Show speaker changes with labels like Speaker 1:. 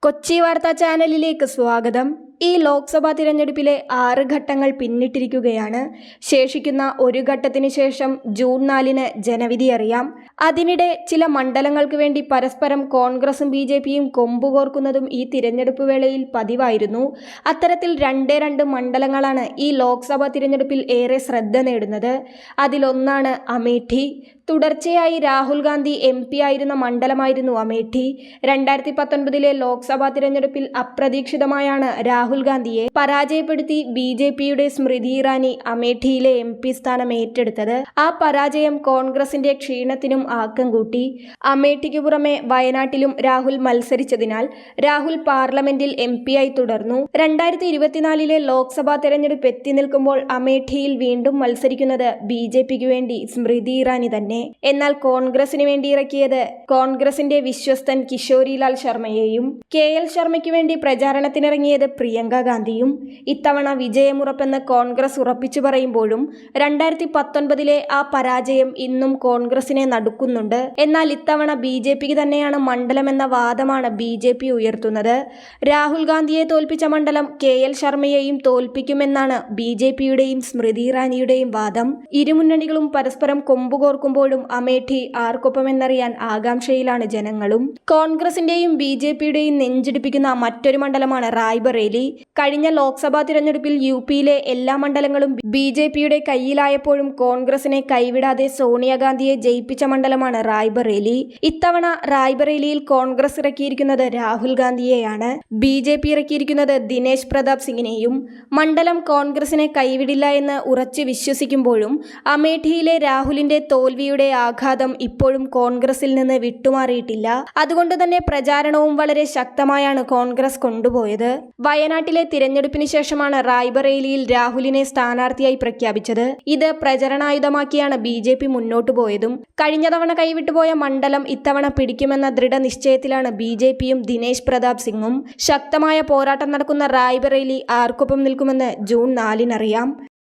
Speaker 1: കൊച്ചി വാർത്താ ചാനലിലേക്ക് സ്വാഗതം. ഈ ലോക്സഭാ തിരഞ്ഞെടുപ്പിലെ 6 ഘട്ടങ്ങൾ പിന്നിട്ടിരിക്കുകയാണ്. ശേഷിക്കുന്ന ഒരു ഘട്ടത്തിന് ശേഷം ജൂൺ 4-ന് ജനവിധി അറിയാം. അതിനിടെ ചില മണ്ഡലങ്ങൾക്ക് വേണ്ടി പരസ്പരം കോൺഗ്രസും BJPയും കൊമ്പുകോർക്കുന്നതും ഈ തിരഞ്ഞെടുപ്പ് വേളയിൽ പതിവായിരുന്നു. അത്തരത്തിൽ 2 മണ്ഡലങ്ങളാണ് ഈ ലോക്സഭാ തിരഞ്ഞെടുപ്പിൽ ഏറെ ശ്രദ്ധ നേടുന്നത്. അതിലൊന്നാണ് അമേഠി. തുടർച്ചയായി രാഹുൽ ഗാന്ധി MP ആയിരുന്ന മണ്ഡലമായിരുന്നു അമേഠി. 2019-ലെ ലോക്സഭാ തിരഞ്ഞെടുപ്പിൽ അപ്രതീക്ഷിതമായാണ് രാഹുൽ ഗാന്ധിയെ പരാജയപ്പെടുത്തി BJPയുടെ സ്മൃതി ഇറാനി അമേഠിയിലെ MP സ്ഥാനം ഏറ്റെടുത്തത്. ആ പരാജയം കോൺഗ്രസിന്റെ ക്ഷീണത്തിനും ആക്കം കൂട്ടി. അമേഠിക്ക് പുറമെ വയനാട്ടിലും രാഹുൽ മത്സരിച്ചതിനാൽ രാഹുൽ പാർലമെന്റിൽ MP ആയി തുടർന്നു. 2024-ലെ ലോക്സഭാ തെരഞ്ഞെടുപ്പ് എത്തി നിൽക്കുമ്പോൾ അമേഠിയിൽ വീണ്ടും മത്സരിക്കുന്നത് BJPക്ക് വേണ്ടി സ്മൃതി ഇറാനി തന്നെ. എന്നാൽ കോൺഗ്രസിന് വേണ്ടി ഇറക്കിയത് കോൺഗ്രസിന്റെ വിശ്വസ്തൻ കിഷോരിലാൽ ശർമ്മയെയും KL ശർമ്മയ്ക്ക് വേണ്ടി പ്രചാരണത്തിനിറങ്ങിയത് പ്രിയങ്ക ഗാന്ധിയും. ഇത്തവണ വിജയമുറപ്പെന്ന് കോൺഗ്രസ് ഉറപ്പിച്ചു പറയുമ്പോഴും 2019-ലെ ആ പരാജയം ഇന്നും കോൺഗ്രസിനെ നടുക്കുന്നുണ്ട്. എന്നാൽ ഇത്തവണ BJPക്ക് തന്നെയാണ് മണ്ഡലമെന്ന വാദമാണ് BJP ഉയർത്തുന്നത്. രാഹുൽ ഗാന്ധിയെ തോൽപ്പിച്ച മണ്ഡലം KL ശർമ്മയെയും തോൽപ്പിക്കുമെന്നാണ് BJPയുടെയും സ്മൃതി ഇറാനിയുടെയും വാദം. ഇരുമുന്നണികളും പരസ്പരം കൊമ്പുകോർക്കുമ്പോഴും അമേഠി ആർക്കൊപ്പമെന്നറിയാൻ ആകാംക്ഷയിലാണ് ജനങ്ങളും. കോൺഗ്രസിന്റെയും BJPയുടെയും നെഞ്ചിടിപ്പിക്കുന്ന മറ്റൊരു മണ്ഡലമാണ് റായ്ബറേലി. കഴിഞ്ഞ ലോക്സഭാ തിരഞ്ഞെടുപ്പിൽ UPയിലെ എല്ലാ മണ്ഡലങ്ങളും BJPയുടെ കയ്യിലായപ്പോഴും കോൺഗ്രസിനെ കൈവിടാതെ സോണിയാഗാന്ധിയെ ജയിപ്പിച്ച മണ്ഡലമാണ് റായ്ബറേലി. ഇത്തവണ റായ്ബറേലിയിൽ കോൺഗ്രസ് ഇറക്കിയിരിക്കുന്നത് രാഹുൽ ഗാന്ധിയെയാണ്. BJP ഇറക്കിയിരിക്കുന്നത് ദിനേശ് പ്രതാപ് സിംഗിനെയും. മണ്ഡലം കോൺഗ്രസിനെ കൈവിടില്ല എന്ന് ഉറച്ചു വിശ്വസിക്കുമ്പോഴും അമേഠിയിലെ രാഹുലിന്റെ തോൽവിയുടെ ആഘാതം ഇപ്പോഴും കോൺഗ്രസിൽ നിന്ന് വിട്ടുമാറിയിട്ടില്ല. അതുകൊണ്ട് തന്നെ പ്രചാരണവും വളരെ ശക്തമായാണ് കോൺഗ്രസ് കൊണ്ടുപോയത്. വയനാട്ടിലെ തിരഞ്ഞെടുപ്പിന് ശേഷമാണ് റായ്ബറേലിയിൽ രാഹുലിനെ സ്ഥാനാർത്ഥിയായി പ്രഖ്യാപിച്ചത്. ഇത് പ്രചരണായുധമാക്കിയാണ് BJP മുന്നോട്ടു പോയതും. കഴിഞ്ഞ തവണ കൈവിട്ടുപോയ മണ്ഡലം ഇത്തവണ പിടിക്കുമെന്ന ദൃഢനിശ്ചയത്തിലാണ് BJPയും ദിനേശ് പ്രതാപ് സിംഗും. ശക്തമായ പോരാട്ടം നടക്കുന്ന റായ്ബറേലി ആർക്കൊപ്പം നിൽക്കുമെന്ന് ജൂൺ 4-ന് അറിയാം.